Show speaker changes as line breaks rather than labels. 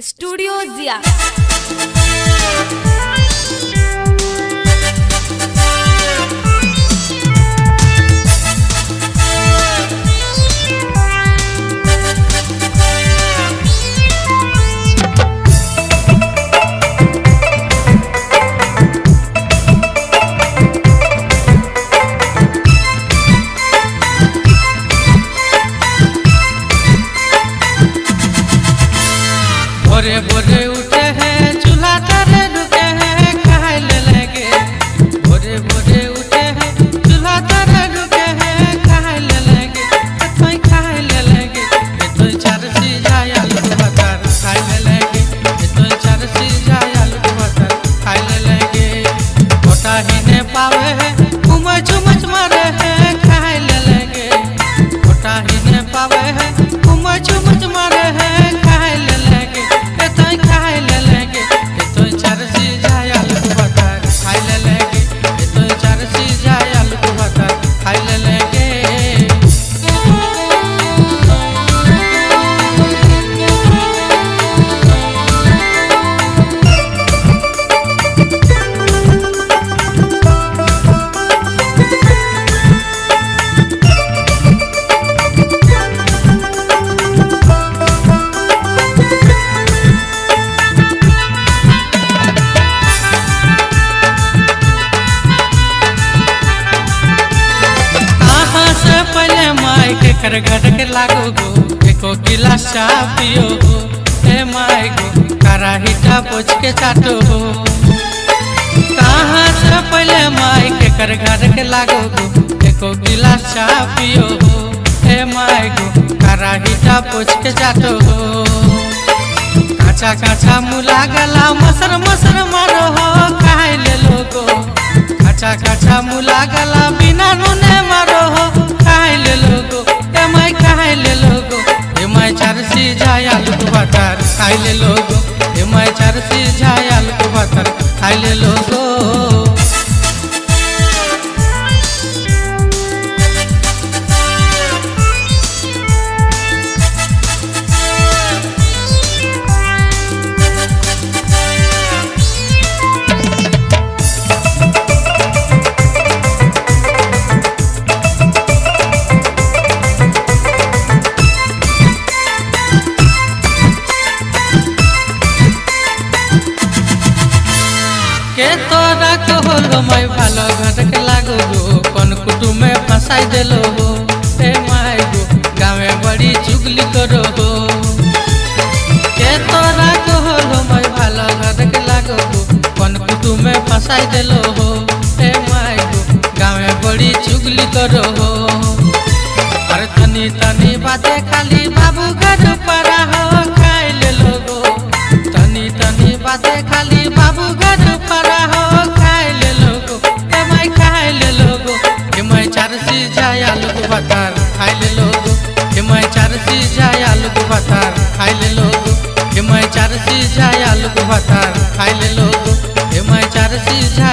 Studio जिया।
भोरे भोरे उठे हैं चूल्हा तर रुके हैं खाए ले लेंगे। भोरे भोरे उठे हैं चूल्हा तर रुके हैं खाए ले लेंगे। तो खाए ले लेंगे तो चार सीजा आलू बटर खाए ले लेंगे। तो चार सीजा आलू बटर खाए ले लेंगे। छोटा ही ने पावे है उमच उमच मारे हैं खाए ले लेंगे। छोटा ही ने पावे है उमच उमच मारे हैं खाए ले लेंगे। खाए ले लेंगे तो चार सीजा आलू बटर खाए ले लेंगे। तो चार सीजा आलू बटर खाए ले लेंगे। कर घर के लागो गो एको गिलास चाय पियो हो। ए माय गो कराहीटा पोछ के चाटो हो। कहाँ से पहले माई के कर घर के लागो गो एको गिलास चाय पियो हो। ए माय गो कराहीटा पोछ के चाटो हो। काचा काचा मुला गला मसर मसर मारो हो खाए ले लोगो। काचा काचा मुला गला बिना नूने मारो हो खाए ले लोगो। खाए ले लोगो माय चार सीजा आलू बटर खाए ले लोगो। माय चार सीजा आलू बटर खाए ले लोगो। के तोरा कहलो मैं भालो घर के लागो गो कौन कुटुम में फंसाई देलो हो। ए माय गो गाँव बड़ी चुगली करो हो। के तोरा कहलो मैं भालो घर के लागो गो कौन कुटुम में फंसाई देलो हो। ए माय गो गाँव बड़ी चुगली करो हो। अरे तनी तनी बातें खाली बाबू घर पर हो खाए ले लोगो। तनी तनी बातें खाली बाबू घर पर हो खाए ले लोगो। ए माय खाए ले लोगो। ए माय चार सीजा आलू बटर खाए ले लोगो। ए माय चार सीजा आलू बटर खाए ले लोगो। ए माय चार सीजा आलू बटर खाए ले लोगो। ए माय चार सीजा